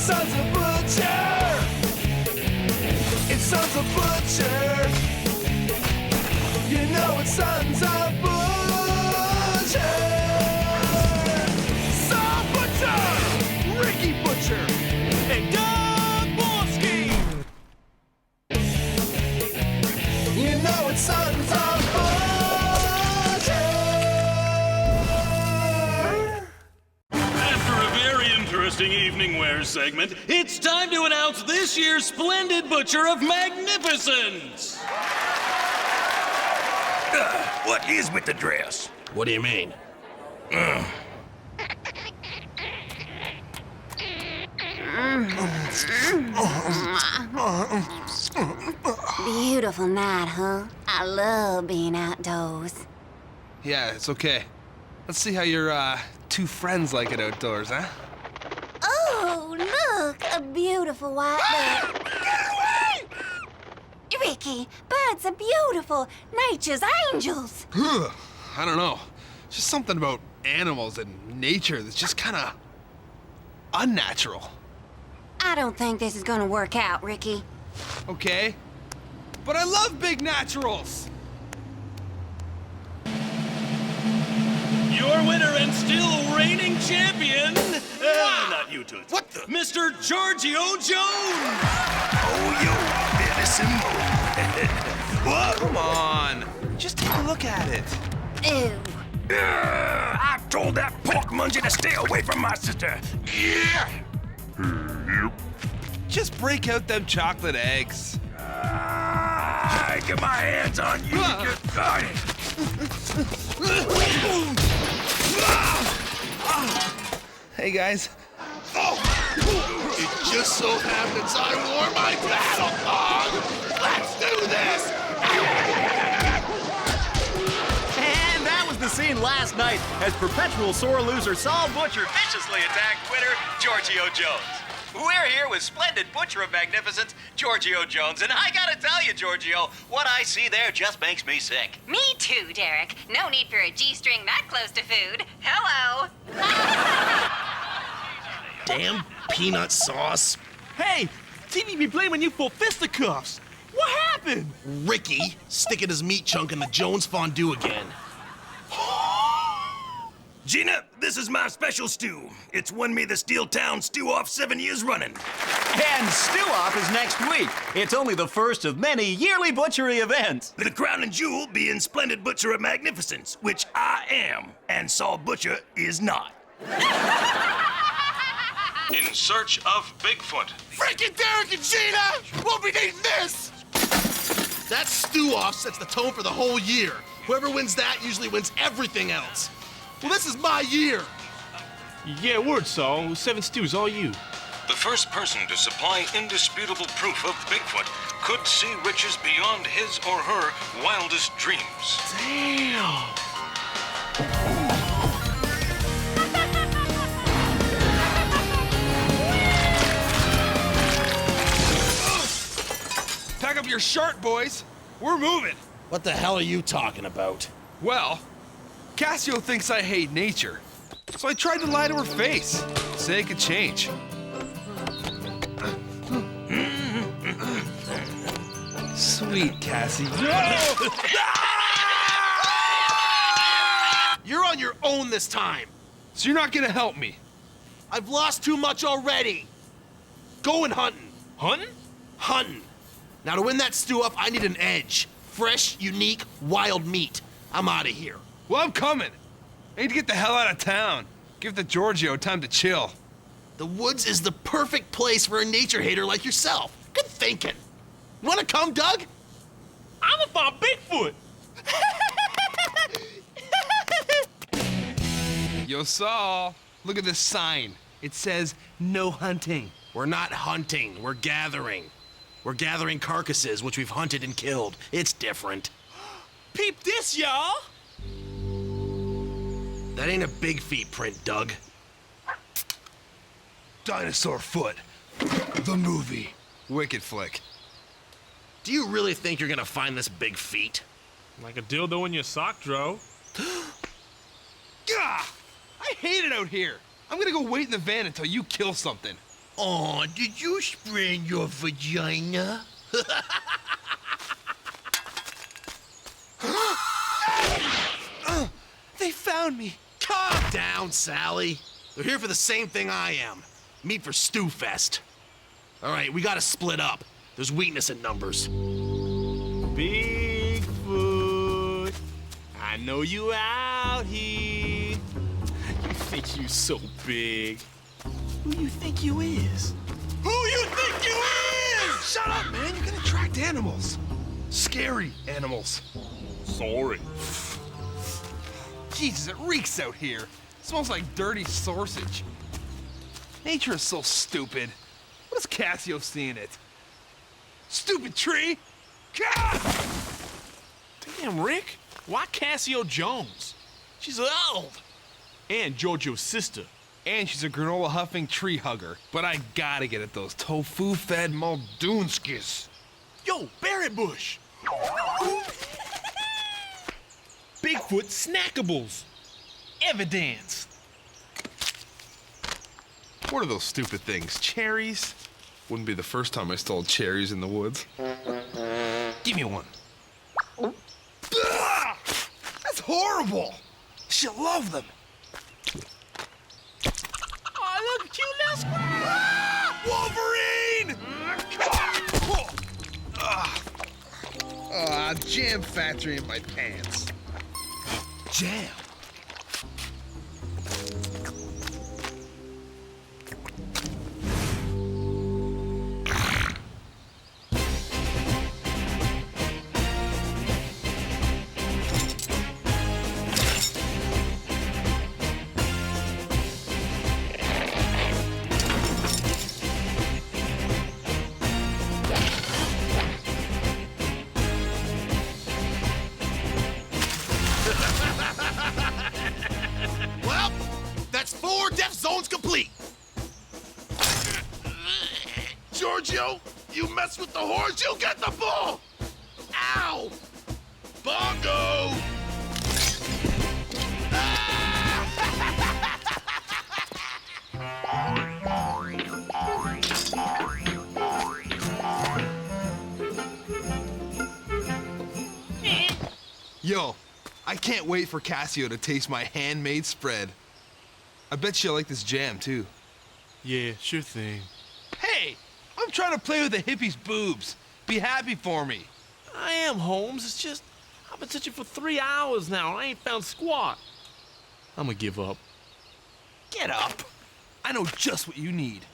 Son's a butcher. It's Son's a butcher. You know it's Son's a butcher. Saw Butcher, Ricky Butcher, and Doug Borski. You know it's Son's a butcher. After a very interesting evening wear segment, it's time to announce this year's splendid Butcher of Magnificence. What is with the dress? What do you mean? Beautiful night, huh? I love being outdoors. Yeah, it's okay. Let's see how your two friends like it outdoors, huh? Oh, look, a beautiful white bird. Get away! Ricky, birds are beautiful, nature's angels. I don't know. Just something about animals and nature that's just kind of unnatural. I don't think this is gonna work out, Ricky. Okay? But I love big naturals! Your winner and still reigning champion, not you two. What the? Mr. Giorgio Jones! Oh, you innocent. What? Come on! Just take a look at it. Ew. I told that pork muncher to stay away from my sister. Yeah. Just break out them chocolate eggs. I get my hands on you. God. Hey, guys. It just so happens I wore my battle thong. Let's do this. And that was the scene last night as perpetual sore loser Saul Butcher viciously attacked winner Giorgio Jones. We're here with splendid Butcher of Magnificence, Giorgio Jones, and I gotta tell you, Giorgio, what I see there just makes me sick. Me too, Derek. No need for a G-string that close to food. Hello. Damn peanut sauce. Hey, TV be blaming you for fisticuffs. What happened? Ricky sticking his meat chunk in the Jones fondue again. Gina, this is my special stew. It's won me the Steel Town Stew Off 7 years running. And Stew Off is next week. It's only the first of many yearly butchery events. The crown and jewel being Splendid Butcher of Magnificence, which I am, and Saul Butcher is not. In search of Bigfoot. Freaking Derek and Gina! We'll be needing this! That stew off sets the tone for the whole year. Whoever wins that usually wins everything else. Well, this is my year. Yeah, word, Saul. 7 stews, all you. The first person to supply indisputable proof of Bigfoot could see riches beyond his or her wildest dreams. Damn. Pack up your shirt, boys. We're moving. What the hell are you talking about? Well, Cassio thinks I hate nature. So I tried to lie to her face. Say it could change. Sweet Cassie. You're on your own this time. So you're not gonna help me? I've lost too much already. Going hunting. Hunting? Hunting. Now to win that stew up, I need an edge. Fresh, unique, wild meat. I'm out of here. Well, I'm coming. I need to get the hell out of town. Give the Giorgio time to chill. The woods is the perfect place for a nature hater like yourself. Good thinking. Wanna come, Doug? I'm about Bigfoot. Yo, Saul, look at this sign. It says, no hunting. We're not hunting, we're gathering. We're gathering carcasses, which we've hunted and killed. It's different. Peep this, y'all. That ain't a big feet print, Doug. Dinosaur Foot, the movie. Wicked flick. Do you really think you're gonna find this big feet? Like a dildo in your sock, Dro. Gah! I hate it out here. I'm gonna go wait in the van until you kill something. Aw, did you sprain your vagina? They found me. Calm down, Sally. They're here for the same thing I am. Meet for Stew Fest. All right, we gotta split up. There's weakness in numbers. Bigfoot, I know you out here. You think you so big. Who you think you is? Who you think you is? Shut up, man. You're gonna attract animals. Scary animals. Sorry. Jesus, it reeks out here. It smells like dirty sausage. Nature is so stupid. What does Cassio see in it? Stupid tree! God! Damn, Rick. Why Cassio Jones? She's old. And Giorgio's sister. And she's a granola huffing tree hugger. But I gotta get at those tofu-fed Moldunskis. Yo, berry bush. Bigfoot snackables. Evidence. What are those stupid things? Cherries? Wouldn't be the first time I stole cherries in the woods. Give me one. Ugh! That's horrible! She'll love them. Oh, look at you, little squirrel. Wolverine! Jam factory in my pants. Jam? Well, that's 4 death zones complete. Giorgio, you mess with the horse, you'll get the bull. Ow! Bongo! Yo, I can't wait for Cassio to taste my handmade spread. I bet she'll like this jam, too. Yeah, sure thing. Hey, I'm trying to play with the hippie's boobs. Be happy for me. I am, Holmes. It's just, I've been searching for 3 hours now, and I ain't found squat. I'm gonna give up. Get up. I know just what you need.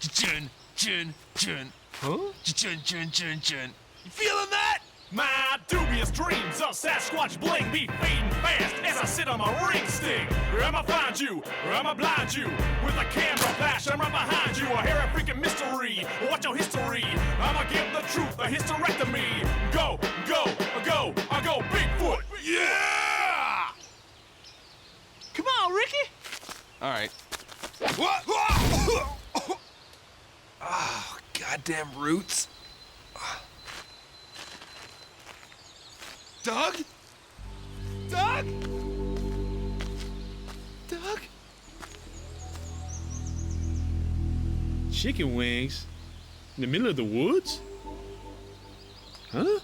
Jun, jun, jun. Huh? Jun, jun, jun, jun. You feeling that? My dubious dreams of Sasquatch bling be fading fast as I sit on my ring stick. I'ma find you, or I'ma blind you. With a camera flash, I'm right behind you. A hairy freaking mystery. Watch your history. I'ma give the truth a hysterectomy. Go, go, go, I go Bigfoot. Yeah! Come on, Ricky. All right. What? Oh, goddamn roots. Doug? Doug? Doug? Chicken wings? In the middle of the woods? Huh?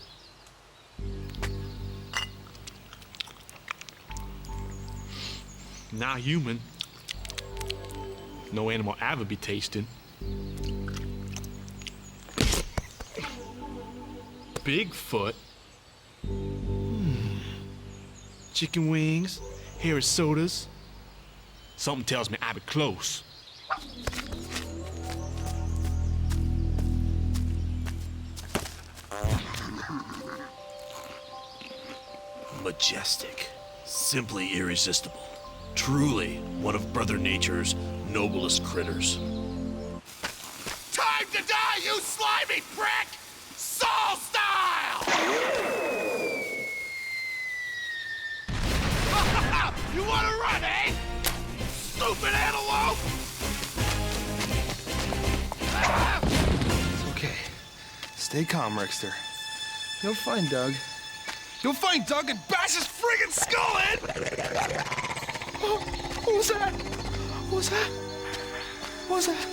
Not human. No animal I ever be tasting. Bigfoot? Chicken wings, hairy sodas. Something tells me I be close. Majestic, simply irresistible. Truly one of Brother Nature's noblest critters. Time to die, you slimy prick! Saul style! You wanna run, eh? Stupid antelope! It's okay. Stay calm, Rickster. You'll find Doug. You'll find Doug and bash his friggin' skull in! Oh, what was that? What was that? What was that?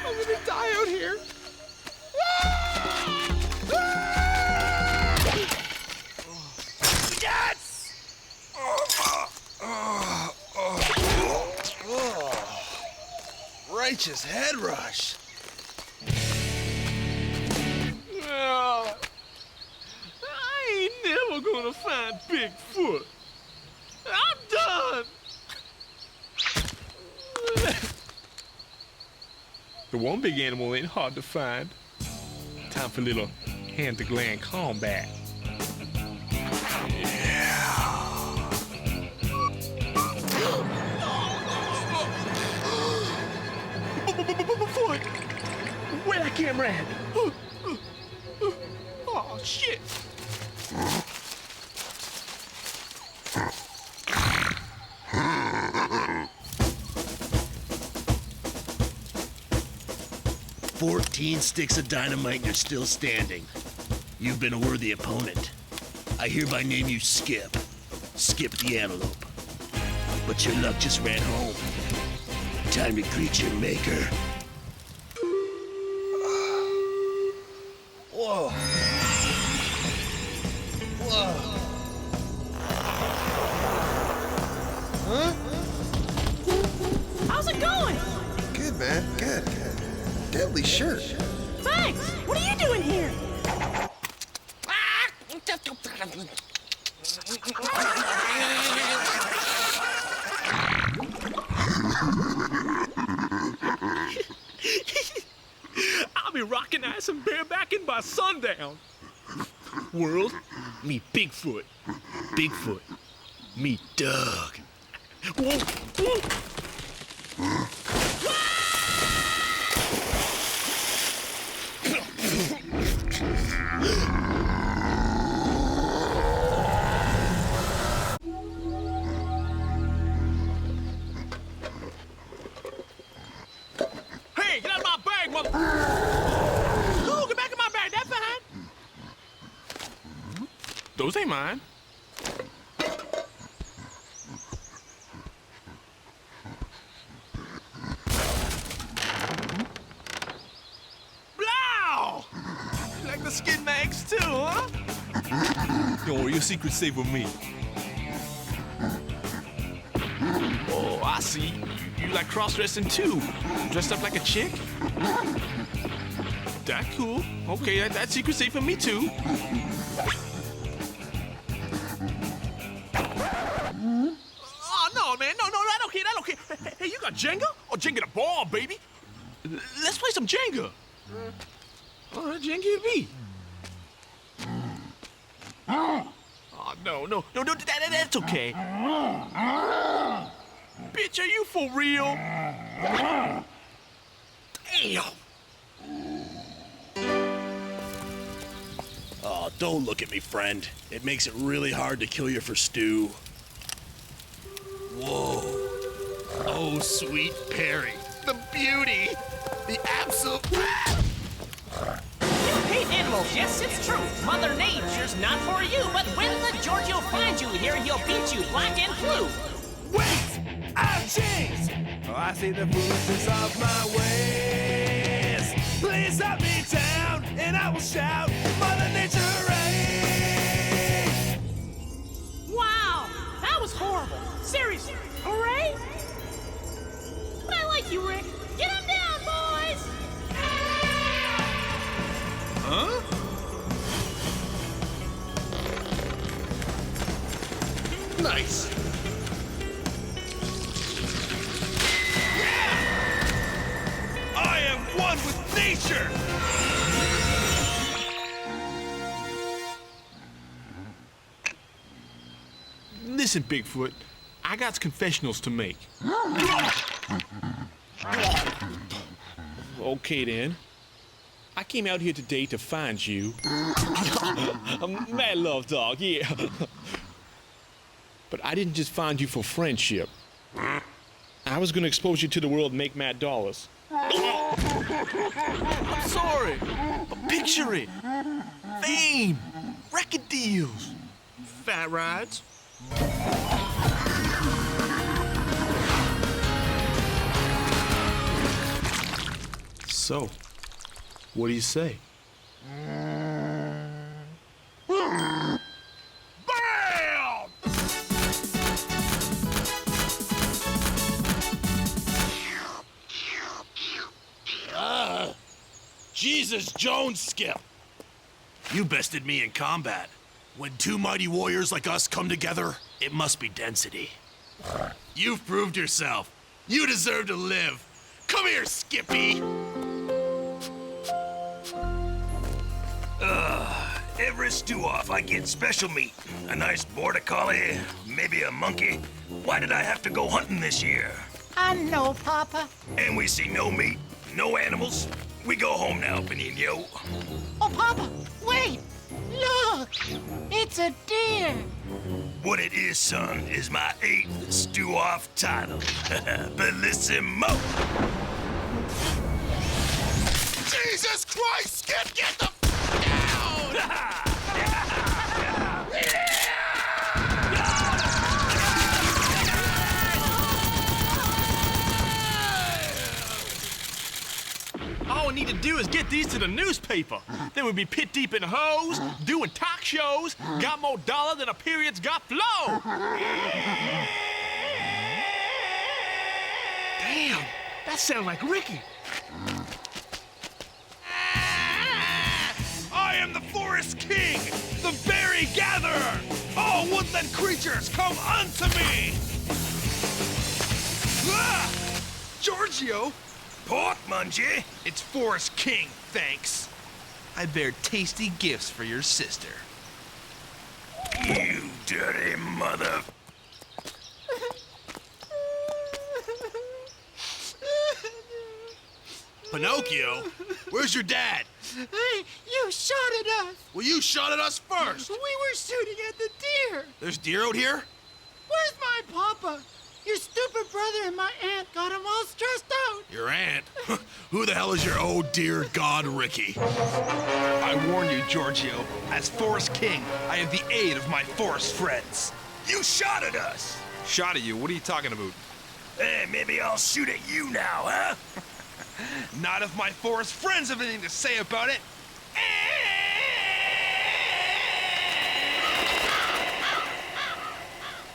I'm gonna die out here. Yes! Righteous head rush. I ain't never gonna find Bigfoot. I'm done. The one big animal ain't hard to find. Time for a little hand-to-gland combat. Bigfoot! Where that camera at? Oh, shit! "14 sticks of dynamite and you're still standing. You've been a worthy opponent. I hereby name you Skip. Skip the Antelope. But your luck just ran home. Time to greet your maker." Whoa. Whoa. Huh? How's it going? Good, man. Good. Deadly shirt. Thanks. What are you doing here? I'll be rocking ass and barebacking by sundown. World, meet Bigfoot. Bigfoot, meet Doug. Whoa, whoa. Hey, get out of my bag, mother... Oh, get back in my bag, that's fine. Those ain't mine. Blow! You like the skid mags too, huh? Don't worry, your secret's safe with me. Oh, I see. You like cross-dressing too. Dressed up like a chick? That cool. Okay, that secret's safe for me too. Oh, no, man. No, I don't care. Hey, you got Jenga? Oh, Jenga the ball, baby. Let's play some Jenga. All right, Jenga it be. Oh, no, that's okay. Bitch, are you for real? Damn! Oh, don't look at me, friend. It makes it really hard to kill you for stew. Whoa. Oh, sweet Perry. The beauty. The absolute... You hate animals, yes, it's true. Mother Nature's not for you, but when the Giorgio finds you here, he'll beat you black and blue. Wait! I've changed! Oh, I see the foolishness of my ways. Please stop me down, and I will shout, Mother Nature reigns! Wow, that was horrible. Seriously, hooray? But I like you, Rick. Get him down, boys! Huh? Nice. I am one with nature! Listen, Bigfoot, I got confessionals to make. Okay, then. I came out here today to find you. Mad love, dog, yeah. But I didn't just find you for friendship. I was gonna expose you to the world and make mad dollars. I'm sorry, but picture it. Fame, record deals, fat rides. So, what do you say? Bam! Jesus Jones, Skip! You bested me in combat. When two mighty warriors like us come together, it must be density. You've proved yourself. You deserve to live. Come here, Skippy! Every stew-off, I get special meat. A nice border collie, maybe a monkey. Why did I have to go hunting this year? I know, Papa. And we see no meat, no animals. We go home now, Benigno. Oh, Papa, wait! Look! It's a deer! What it is, son, is my 8th stew-off title. Bellissimo! Jesus Christ, Skip, get the f down! All we need to do is get these to the newspaper. Then we'd be pit deep in hoes, doing talk shows, got more dollar than a period's got flow. Damn, that sounds like Ricky. I am the Forest King, the Berry Gatherer. All woodland creatures, come unto me. Ah! Giorgio, Pork mungie? it's Forest King, thanks. I bear tasty gifts for your sister. You dirty mother... Pinocchio, where's your dad? Hey, you shot at us! Well, you shot at us first. We were shooting at the deer! There's deer out here? Where's my Papa? Your stupid brother and my aunt got him all stressed out! Your aunt? Who the hell is your oh dear God, Ricky? I warn you, Giorgio, as Forest King, I have the aid of my forest friends. You shot at us! Shot at you? What are you talking about? Hey, maybe I'll shoot at you now, huh? Not if my forest friends have anything to say about it.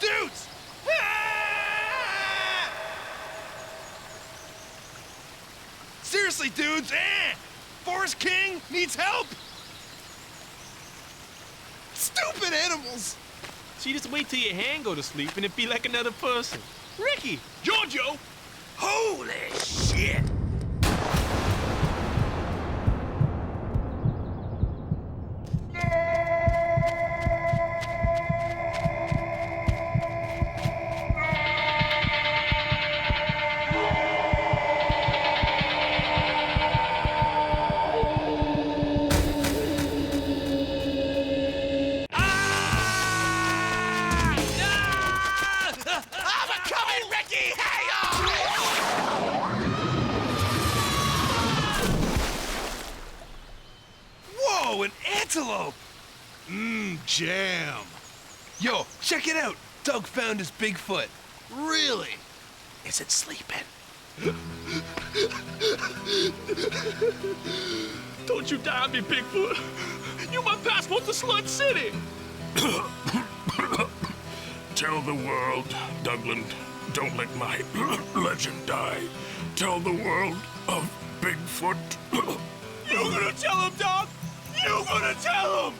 Dudes! Seriously, dudes! Forest King needs help! Stupid animals! So you just wait till your hand go to sleep and it be like another person. Ricky, Giorgio! Holy shit! Whoa, an antelope! Jam. Yo, check it out. Doug found his Bigfoot. Really? Is it sleeping? don't you die on me, Bigfoot. You my passport to Slud City. Tell the world, Dougland, don't let my legend die. Tell the world of Bigfoot. You gonna tell him, dog? You gonna tell him?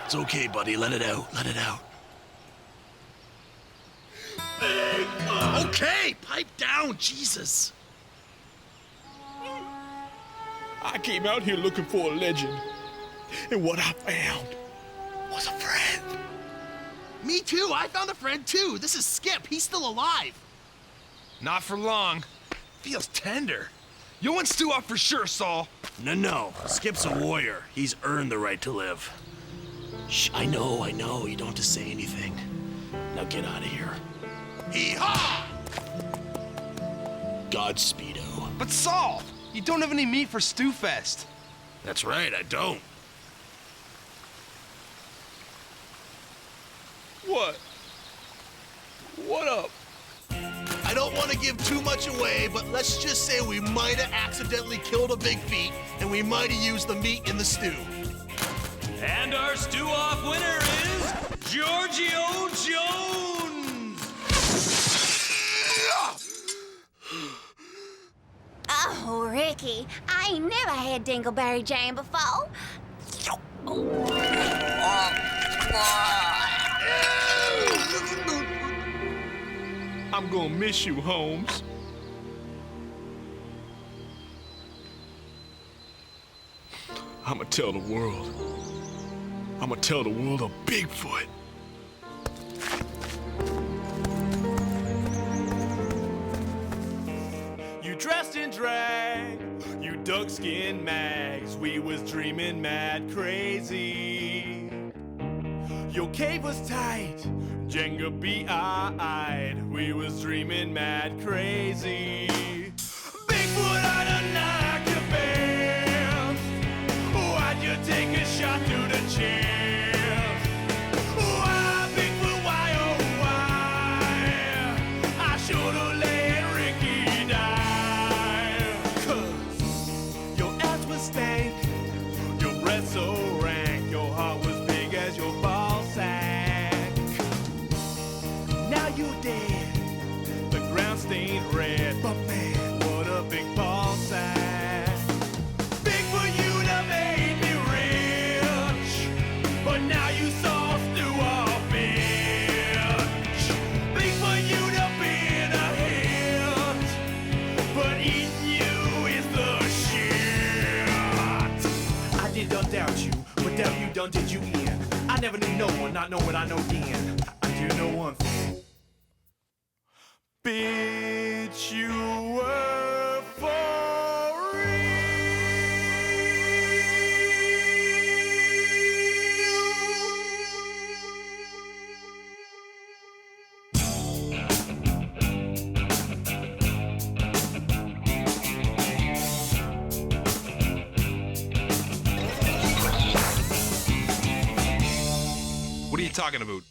It's okay, buddy. Let it out. Let it out. Okay, pipe down, Jesus. I came out here looking for a legend. And what I found was a friend. Me too. I found a friend too. This is Skip. He's still alive. Not for long. Feels tender. You want stew off for sure, Saul. No. Skip's a warrior. He's earned the right to live. Shh, I know. You don't have to say anything. Now get out of here. Hee-haw! Godspeedo. But Saul, you don't have any meat for Stew Fest. That's right, I don't. What? What up? I don't want to give too much away, but let's just say we might have accidentally killed a big feet, and we might have used the meat in the stew. And our stew-off winner is Giorgio Jones! Oh, Ricky, I ain't never had dingleberry jam before. I'm gonna miss you, Holmes. I'ma tell the world. I'ma tell the world of Bigfoot. You dressed in drag, you duck-skinned mags. We was dreaming mad crazy. Your cave was tight, Jenga be-eyed. We was dreaming mad crazy. Bigfoot, I done knocked your best. Why'd you take a shot through the chest? Why, Bigfoot, why, oh why? I should've let Ricky die. 'Cause your ass was stank, your breath so rank, your heart was big as your ball sack. Now you're dead, the ground stained red, but man, what a big ball sack. Bigfoot, you done made me rich, but now you saw stew off bitch. Bigfoot, you done been a hit, but eating you is the shit. I did done doubt you, but doubt you done did you in. I never knew no one, not know what I know then. I do know one thing. Bitch, you were for What are you talking about?